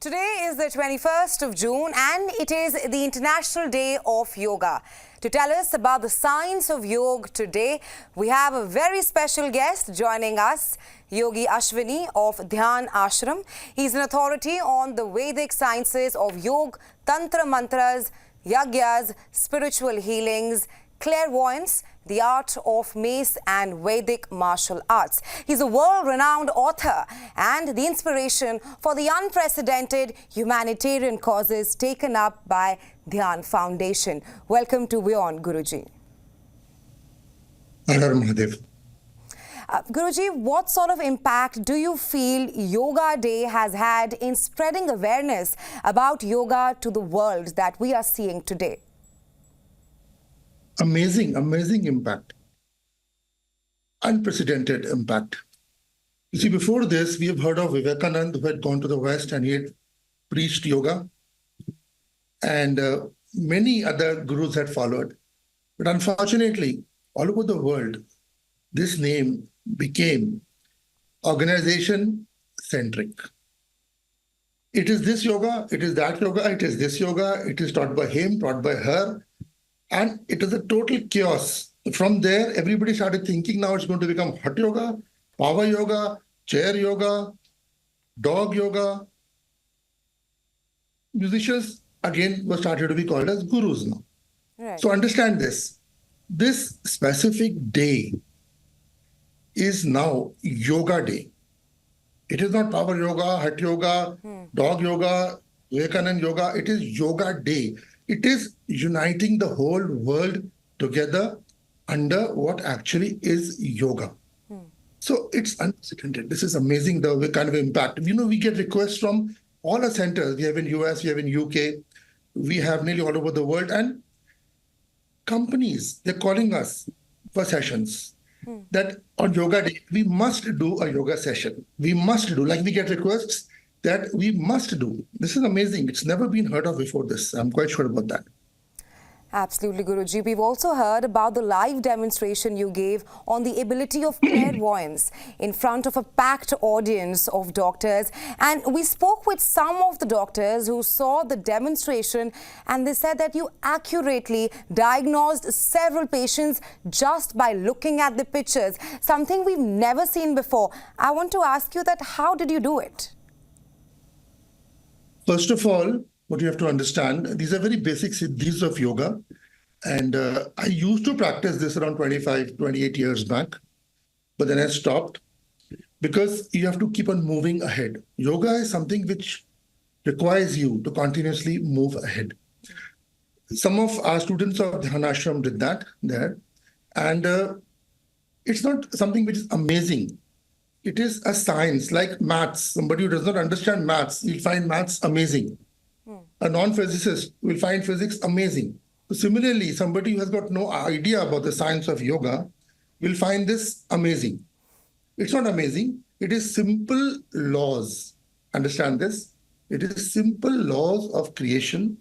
Today is the 21st of June and it is the International Day of Yoga. To tell us about the science of yoga today, we have a very special guest joining us, Yogi Ashwini of Dhyan Ashram. He's an authority on the Vedic sciences of yoga, tantra mantras, yagyas, spiritual healings, clairvoyance, the art of mace and Vedic martial arts. He's a world-renowned author and the inspiration for the unprecedented humanitarian causes taken up by Dandi Foundation. Welcome to WION, Guruji. Guruji, what sort of impact do you feel Yoga Day has had in spreading awareness about yoga to the world that we are seeing today? Amazing impact. Unprecedented impact. You see, before this, we have heard of Vivekananda, who had gone to the West and he had preached yoga. And many other gurus had followed. But unfortunately, all over the world, this name became organization-centric. It is this yoga, it is that yoga, it is this yoga, it is taught by him, taught by her. And it was a total chaos. From there, everybody started thinking now it's going to become hot yoga, power yoga, chair yoga, dog yoga. Musicians, again, were started to be called as gurus now. Right. So understand this. This specific day is now Yoga Day. It is not power yoga, hot yoga, dog yoga, Vivekananda yoga. It is Yoga Day. It is uniting the whole world together under what actually is yoga. So it's unprecedented. This is amazing, the kind of impact. You know, we get requests from all our centers. We have in US, we have in UK, we have nearly all over the world. And companies, they're calling us for sessions. That on Yoga Day, we must do a yoga session. We must do, like we get requests that we must do. This is amazing. It's never been heard of before this. I'm quite sure about that. Absolutely, Guruji. We've also heard about the live demonstration you gave on the ability of clairvoyance in front of a packed audience of doctors. And we spoke with some of the doctors who saw the demonstration and they said that you accurately diagnosed several patients just by looking at the pictures, something we've never seen before. I want to ask you that how did you do it? First of all, what you have to understand, these are very basic siddhis of yoga. And I used to practice this around 25, 28 years back, but then I stopped because you have to keep on moving ahead. Yoga is something which requires you to continuously move ahead. Some of our students of Dhyan Ashram did that there. And it's not something which is amazing. It is a science like maths. Somebody who does not understand maths will find maths amazing. A non-physicist will find physics amazing. So similarly, somebody who has got no idea about the science of yoga will find this amazing. It's not amazing. It is simple laws. Understand this? It is simple laws of creation.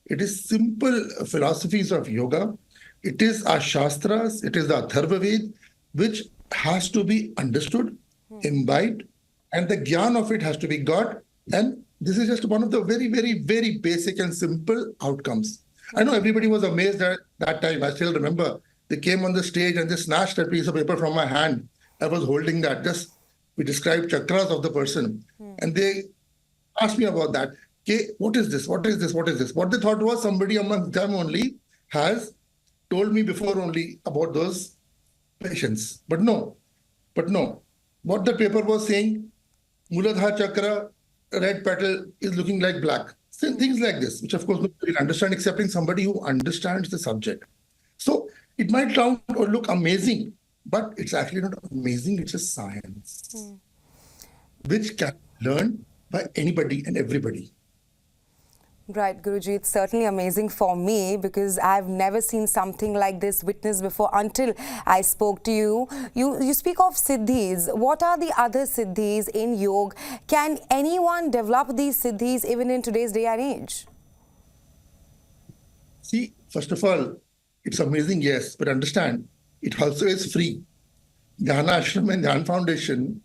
It is simple philosophies of yoga. It is our shastras. It is the Atharva Ved, which has to be understood, imbibed, and the gyan of it has to be got. And this is just one of the very, very, very basic and simple outcomes. I know everybody was amazed at that time. I still remember they came on the stage and they snatched a piece of paper from my hand. I was holding that. Just we described chakras of the person. And they asked me about that. Okay, what is this? What is this? What is this? What they thought was somebody among them only has told me before only about those patients. But no. What the paper was saying, Muladhara chakra, red petal is looking like black. So things like this, which of course nobody will understand excepting somebody who understands the subject. So it might sound or look amazing, but it's actually not amazing. It's a science, which can be learned by anybody and everybody. Right, Guruji, it's certainly amazing for me because I've never seen something like this witnessed before until I spoke to you. You speak of Siddhis. What are the other Siddhis in yoga? Can anyone develop these Siddhis even in today's day and age? See, first of all, it's amazing, yes, but understand, it also is free. Dhyan Ashram and Dandi Foundation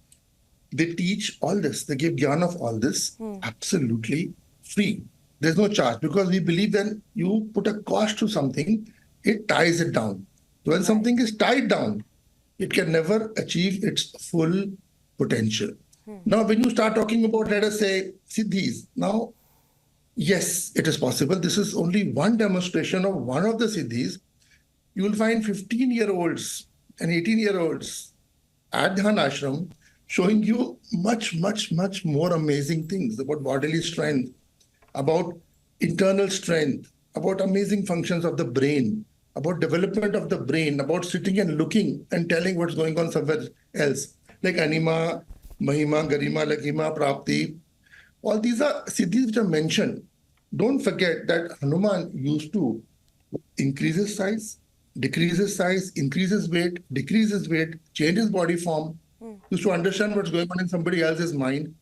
They teach all this. They give gyan of all this absolutely free. There's no charge because we believe when you put a cost to something, it ties it down. When something is tied down, it can never achieve its full potential. Now, when you start talking about, let us say, Siddhis, now, yes, it is possible. This is only one demonstration of one of the Siddhis. You will find 15-year-olds and 18-year-olds at Dhyan Ashram showing you much, much, much more amazing things about bodily strength, about internal strength, about amazing functions of the brain, about development of the brain, about sitting and looking and telling what's going on somewhere else, like anima, mahima, garima, laghima, prapti. All these are siddhis which are mentioned. Don't forget that Hanuman used to increase his size, decrease his size, increase his weight, decrease his weight, change his body form, used to understand what's going on in somebody else's mind.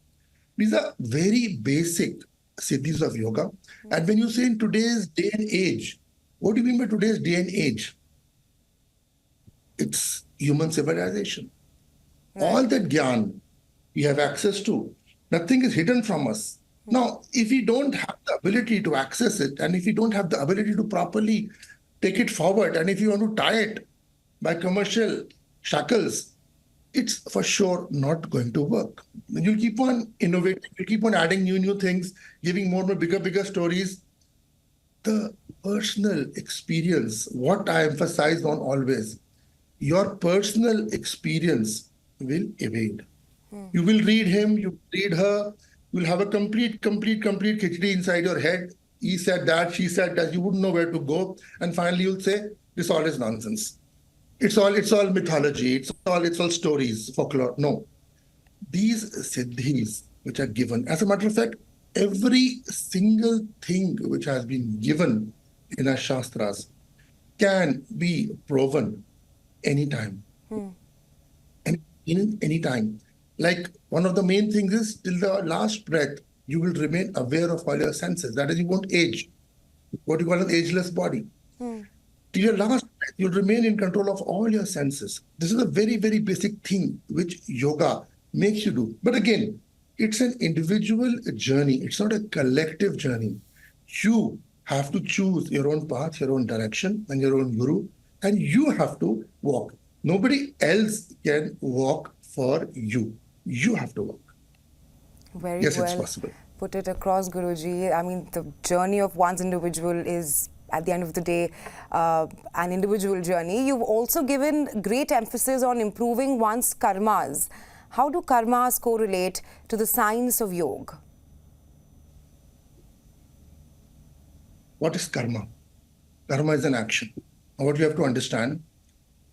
These are very basic siddhis of yoga. And when you say in today's day and age, what do you mean by today's day and age? It's human civilization. All that gyan we have access to, nothing is hidden from us. Now, if we don't have the ability to access it, and if we don't have the ability to properly take it forward, and if you want to tie it by commercial shackles, it's for sure not going to work. You'll keep on innovating, you'll keep on adding new things, giving more bigger stories. The personal experience, what I emphasize on always, your personal experience will evade. You will read him, you read her, you'll have a complete khichdi inside your head. He said that, she said that, you wouldn't know where to go. And finally you'll say, this all is nonsense. It's all mythology, it's all stories, folklore. No. These siddhis which are given, as a matter of fact, every single thing which has been given in our shastras can be proven anytime. Anytime. Like one of the main things is till the last breath, you will remain aware of all your senses. That is, you won't age. What you call an ageless body. Till your last breath, you'll remain in control of all your senses. This is a very, very basic thing which yoga makes you do. But again, it's an individual journey. It's not a collective journey. You have to choose your own path, your own direction, and your own guru, and you have to walk. Nobody else can walk for you. You have to walk. Very yes, well it's possible. put it across, Guruji. I mean, the journey of one's individual is, at the end of the day, an individual journey. You've also given great emphasis on improving one's karmas. How do karmas correlate to the science of yoga? What is karma? Karma is an action. What you have to understand,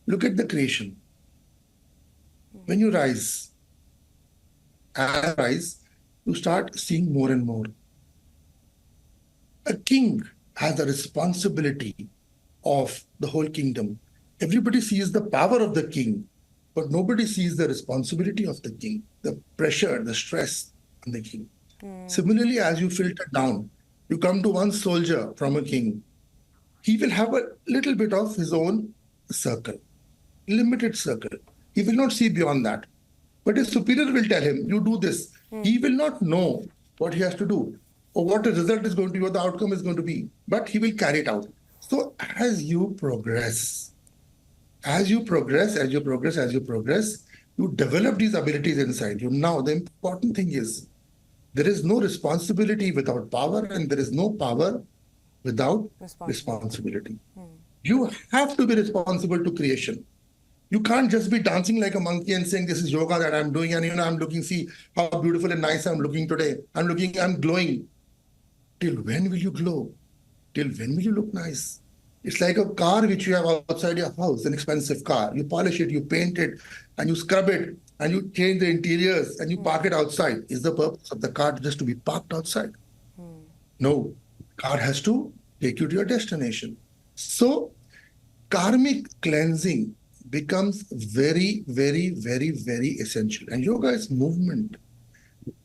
look at the creation. When you rise, you start seeing more and more. A king has a responsibility of the whole kingdom. Everybody sees the power of the king, but nobody sees the responsibility of the king, the pressure, the stress on the king. Similarly, as you filter down, you come to one soldier from a king. He will have a little bit of his own circle, limited circle. He will not see beyond that. But his superior will tell him, you do this. He will not know what he has to do or what the result is going to be, what the outcome is going to be. But he will carry it out. So as you progress, you develop these abilities inside you. Now, the important thing is, there is no responsibility without power, and there is no power without responsibility. You have to be responsible to creation. You can't just be dancing like a monkey and saying, this is yoga that I'm doing, and I'm looking, see how beautiful and nice I'm looking today. I'm glowing. Till when will you glow? Till when will you look nice? It's like a car which you have outside your house, an expensive car. You polish it, you paint it, and you scrub it, and you change the interiors, and you park it outside. Is the purpose of the car just to be parked outside? No. Car has to take you to your destination. So, karmic cleansing becomes very, very, very, very essential. And yoga is movement.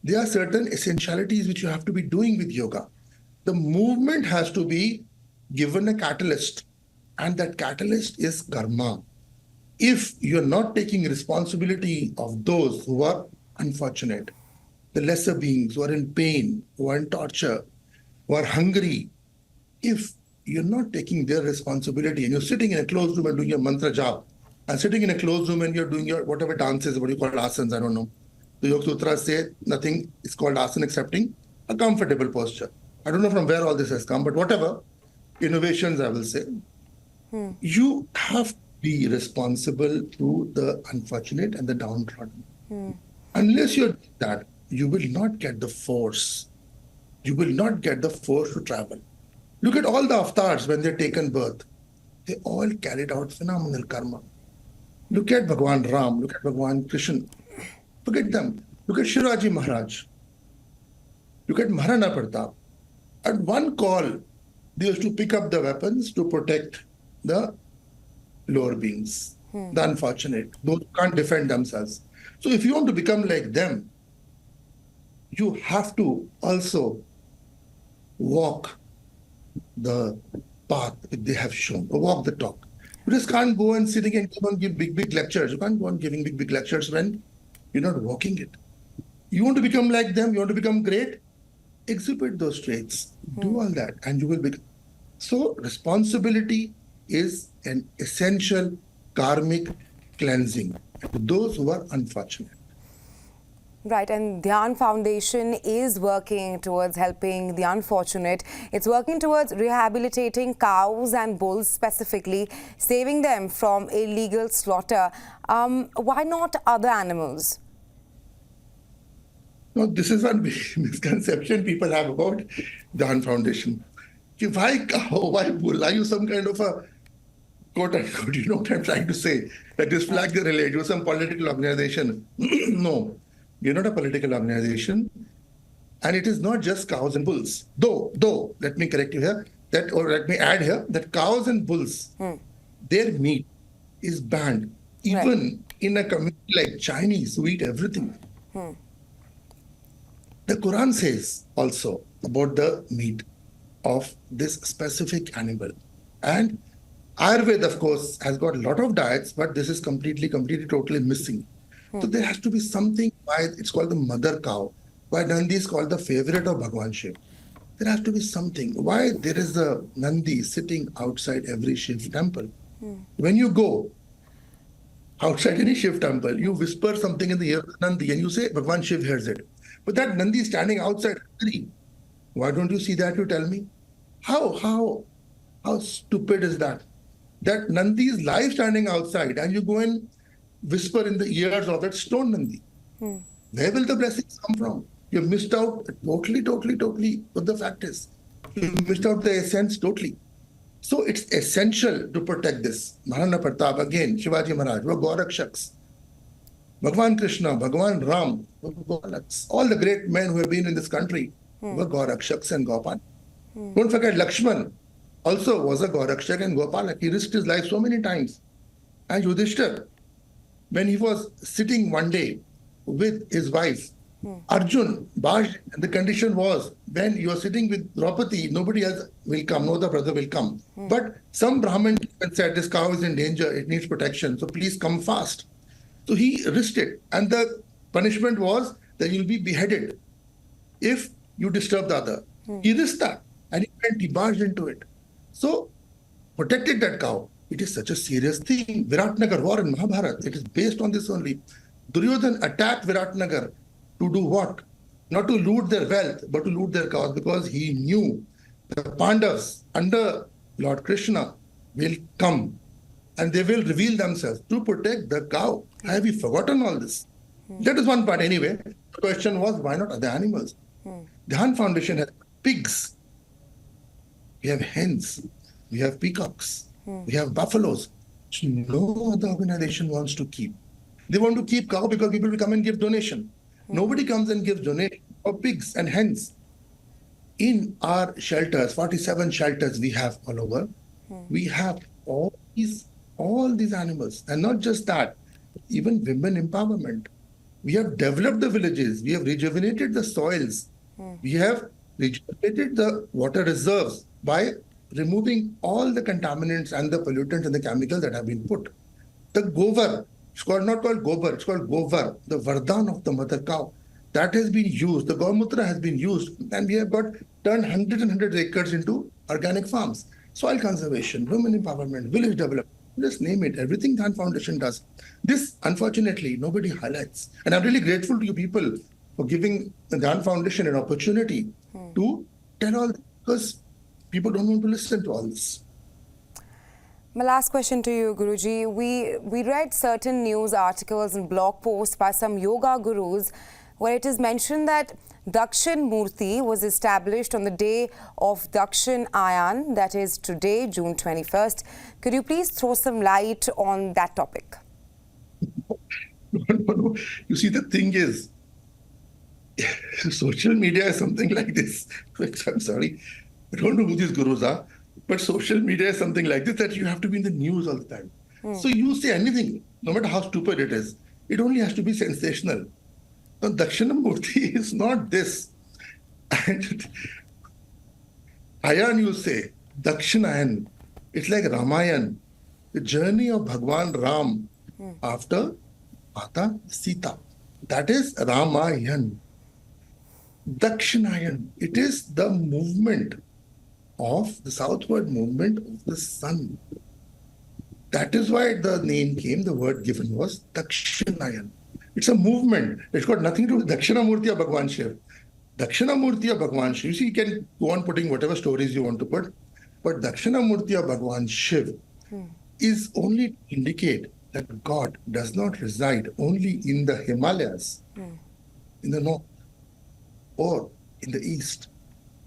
There are certain essentialities which you have to be doing with yoga. The movement has to be given a catalyst, and that catalyst is karma. If you're not taking responsibility of those who are unfortunate, the lesser beings who are in pain, who are in torture, who are hungry, if you're not taking their responsibility and you're sitting in a closed room and doing your mantra jap, and sitting in a closed room and you're doing your whatever dances, what do you call asanas, I don't know. The Yoga Sutras say nothing is called asana excepting a comfortable posture. I don't know from where all this has come, but whatever innovations I will say, you have to be responsible to the unfortunate and the downtrodden. Unless you're that, you will not get the force. You will not get the force to travel. Look at all the avatars when they're taken birth. They all carried out phenomenal karma. Look at Bhagwan Ram, look at Bhagwan Krishna. Forget them. Look at Shiraji Maharaj. Look at Maharana Pratap. At one call, they used to pick up the weapons to protect the lower beings, the unfortunate, those who can't defend themselves. So if you want to become like them, you have to also walk the path that they have shown, or walk the talk. You just can't go and sitting and go and give big lectures. You can't go on giving big lectures when you're not walking it. You want to become like them, you want to become great, exhibit those traits, do all that, and you will become. So responsibility is an essential karmic cleansing to those who are unfortunate. Right, and Dhyan Foundation is working towards helping the unfortunate. It's working towards rehabilitating cows and bulls specifically, saving them from illegal slaughter. Why not other animals? No, this is one misconception people have about Dandi Foundation. Why cow? Why bull? Are you some kind of a quote unquote? You know what I'm trying to say? That this flag they relate. You're some political organization. No, we're not a political organization, and it is not just cows and bulls. Though, let me correct you here. Let me add here that cows and bulls, their meat is banned. Even in a community like Chinese, who eat everything. The Quran says also about the meat of this specific animal. And Ayurveda, of course, has got a lot of diets, but this is completely, totally missing. So there has to be something why it's called the mother cow, why Nandi is called the favorite of Bhagwan Shiv. There has to be something. Why there is a Nandi sitting outside every Shiv temple. When you go outside any Shiv temple, you whisper something in the ear of Nandi and you say, Bhagwan Shiv hears it. But that Nandi is standing outside. Why don't you see that? You tell me. How stupid is that? That Nandi is live standing outside and you go and whisper in the ears of that stone Nandi. Where will the blessings come from? You missed out totally what the fact is. You missed out the essence totally. So it's essential to protect this. Maharana Pratap, again, Shivaji Maharaj, were Gorakshaks. Bhagwan Krishna, Bhagwan Ram, all the great men who have been in this country were Gorakshaks and Gopal. Don't forget Lakshman also was a Gorakshak and Gopalak. He risked his life so many times. And Yudhishthir, when he was sitting one day with his wife, Arjun barged, and the condition was when you are sitting with Draupadi, nobody else will come, no other brother will come. But some Brahmin said, this cow is in danger, it needs protection, so please come fast. So he risked it, and the punishment was that you'll be beheaded if you disturb the other. He risked that, and he barged into it. So protected that cow. It is such a serious thing. Viratnagar war in Mahabharata, it is based on this only. Duryodhan attacked Viratnagar to do what? Not to loot their wealth, but to loot their cows, because he knew the Pandavas under Lord Krishna will come and they will reveal themselves to protect the cow. Have you forgotten all this? That is one part anyway. The question was, why not other animals? The Dandi Foundation has pigs. We have hens. We have peacocks. We have buffaloes. Which no other organization wants to keep. They want to keep cow because people will come and give donation. Nobody comes and gives donation for pigs and hens. In our shelters, 47 shelters we have all over, we have all these animals. And not just that, even women empowerment. We have developed the villages. We have rejuvenated the soils. We have rejuvenated the water reserves by removing all the contaminants and the pollutants and the chemicals that have been put. The gobar, It's called not called gobar, it's called govar, the vardhan of the mother cow. That has been used, the Gaumutra has been used, and we have got turned hundreds and hundreds of acres into organic farms. Soil conservation, women empowerment, village development, just name it, everything Dandi Foundation does. This, unfortunately, nobody highlights. And I'm really grateful to you people for giving the Dandi Foundation an opportunity to tell all this, because people don't want to listen to all this. My last question to you, Guruji. We read certain news articles and blog posts by some yoga gurus where it is mentioned that Dakshin Murti was established on the day of Dakshin Ayan, that is today, June 21st. Could you please throw some light on that topic? No. You see, the thing is, social media is something like this. I'm sorry, I don't know who these gurus are, but social media is something like this that you have to be in the news all the time. So you say anything, no matter how stupid it is, it only has to be sensational. Now, Dakshinamurti is not this. And Ayan, you say, Dakshinayan. It's like Ramayan, the journey of Bhagwan Ram after Mata Sita. That is Ramayan. Dakshinayan. It is the movement of the southward movement of the sun. That is why the name came, the word given was Dakshinayan. It's a movement. It's got nothing to do with Dakshinamurti or Bhagwan Shiv. Dakshinamurti or Bhagwan Shiv, you see, you can go on putting whatever stories you want to put, but Dakshinamurti or Bhagwan Shiv is only to indicate that God does not reside only in the Himalayas, in the north, or in the east.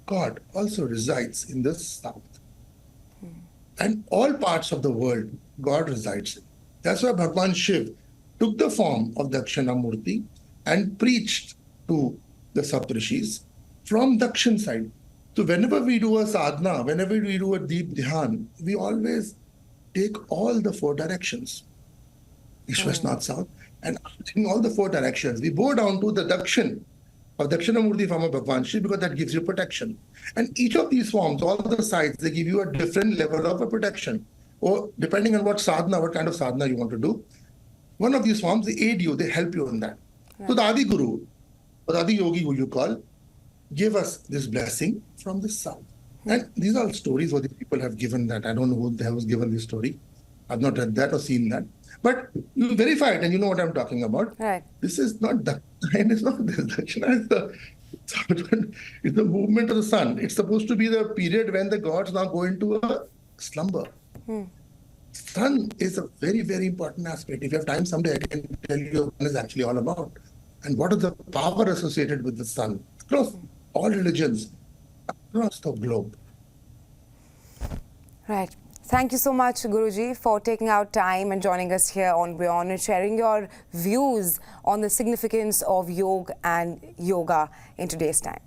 God also resides in the south. And all parts of the world, God resides in. That's why Bhagwan Shiv took the form of Dakshinamurti and preached to the Saptrishis from Dakshin side. So whenever we do a sadhana, whenever we do a deep dhyan, we always take all the four directions, east, west, north, south, and in all the four directions, we bow down to the Dakshin of Dakshinamurti form of Bhagwan Shiv, because that gives you protection. And each of these forms, all the sides, they give you a different level of a protection. Or depending on what sadhana, what kind of sadhana you want to do, one of these forms, they aid you, they help you in that. Right. So the Adi Guru, or the Adi Yogi, who you call, gave us this blessing from the south. And these are all stories what the people have given that. I don't know who the hell was given this story. I've not read that or seen that. But you verify it and you know what I'm talking about. Right. This is not Dakshina, it's not this. Dakshina is it's the movement of the sun. It's supposed to be the period when the gods now go into a slumber. Sun is a very, very important aspect. If you have time someday, I can tell you what it's actually all about. And what is the power associated with the sun across all religions, across the globe. Right. Thank you so much, Guruji, for taking out time and joining us here on WION and sharing your views on the significance of yoga and yoga in today's time.